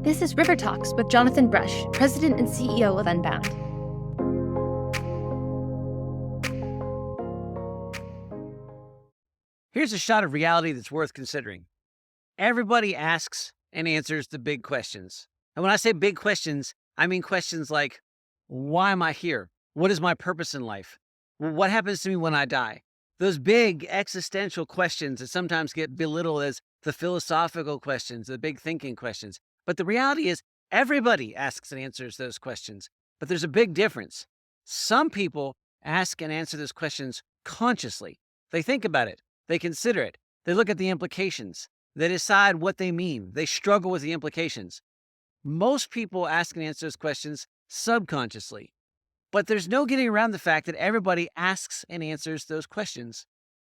This is RiverTalks with Jonathan Brush, President and CEO of Unbound. Here's a shot of reality that's worth considering. Everybody asks and answers the big questions. And when I say big questions, I mean questions like, why am I here? What is my purpose in life? What happens to me when I die? Those big existential questions that sometimes get belittled as the philosophical questions, the big thinking questions. But the reality is everybody asks and answers those questions. But there's a big difference. Some people ask and answer those questions consciously. They think about it. They consider it. They look at the implications. They decide what they mean. They struggle with the implications. Most people ask and answer those questions subconsciously. But there's no getting around the fact that everybody asks and answers those questions.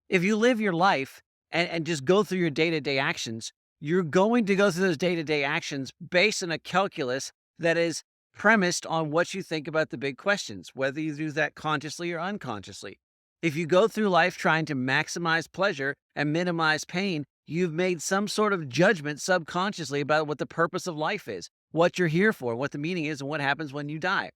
If you live your life and just go through your day-to-day actions, you're going to go through those day-to-day actions based on a calculus that is premised on what you think about the big questions, whether you do that consciously or unconsciously. If you go through life trying to maximize pleasure and minimize pain, you've made some sort of judgment subconsciously about what the purpose of life is, what you're here for, what the meaning is, and what happens when you die.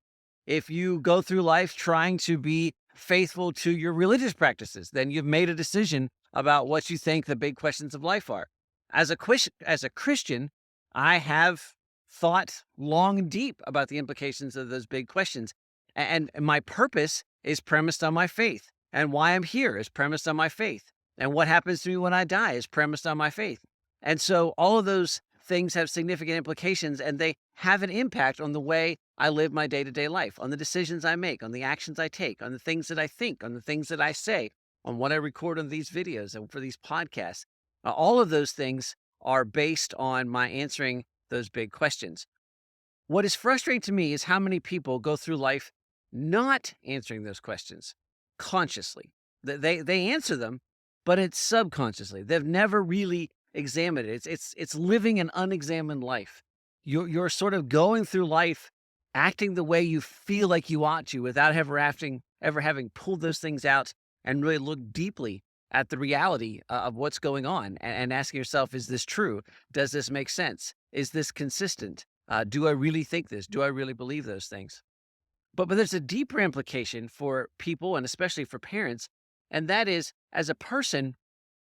If you go through life trying to be faithful to your religious practices, then you've made a decision about what you think the big questions of life are. As a Christian, I have thought long and deep about the implications of those big questions. And my purpose is premised on my faith. And why I'm here is premised on my faith. And what happens to me when I die is premised on my faith. And so all of those things have significant implications, and they have an impact on the way I live my day-to-day life, on the decisions I make, on the actions I take, on the things that I think, on the things that I say, on what I record on these videos and for these podcasts. All of those things are based on my answering those big questions. What is frustrating to me is how many people go through life not answering those questions consciously. They answer them, but it's subconsciously. They've never really examined it. It's living an unexamined life. You're sort of going through life acting the way you feel like you ought to without ever having pulled those things out and really looked deeply at the reality of what's going on and asking yourself, is this true? Does this make sense? Is this consistent? Do I really think this? Do I really believe those things? But there's a deeper implication for people, and especially for parents, and that is, as a person,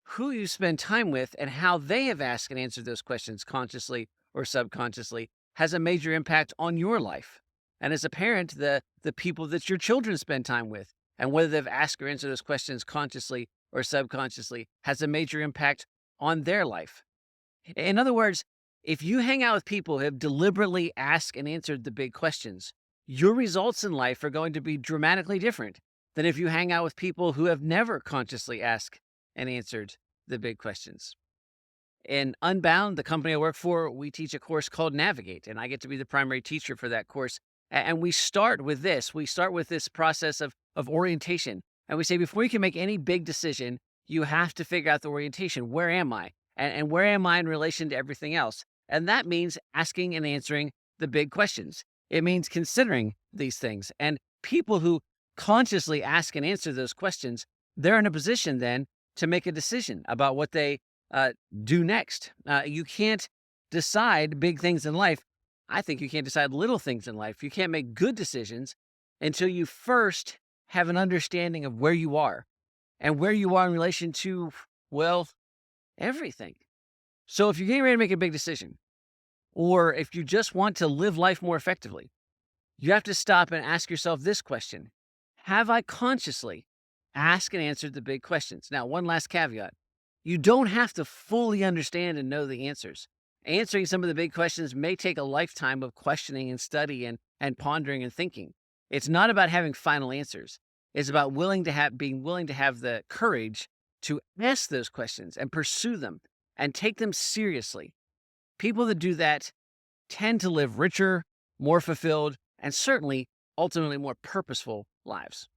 who you spend time with and how they have asked and answered those questions consciously or subconsciously has a major impact on your life. And as a parent, the people that your children spend time with and whether they've asked or answered those questions consciously or subconsciously has a major impact on their life. In other words, if you hang out with people who have deliberately asked and answered the big questions, your results in life are going to be dramatically different than if you hang out with people who have never consciously asked and answered the big questions. In Unbound, the company I work for, we teach a course called Navigate, and I get to be the primary teacher for that course. And we start with this. We start with this process of orientation. And we say, before you can make any big decision, you have to figure out the orientation. Where am I? And where am I in relation to everything else? And that means asking and answering the big questions. It means considering these things. And people who consciously ask and answer those questions, they're in a position then to make a decision about what they do next. You can't decide big things in life. I think you can't decide little things in life. You can't make good decisions until you first have an understanding of where you are and where you are in relation to, well, everything. So if you're getting ready to make a big decision, or if you just want to live life more effectively, you have to stop and ask yourself this question: have I consciously asked and answered the big questions? Now, one last caveat. You don't have to fully understand and know the answers. Answering some of the big questions may take a lifetime of questioning and study and pondering and thinking. It's not about having final answers. It's about being willing to have the courage to ask those questions and pursue them and take them seriously. People that do that tend to live richer, more fulfilled, and certainly, ultimately, more purposeful lives.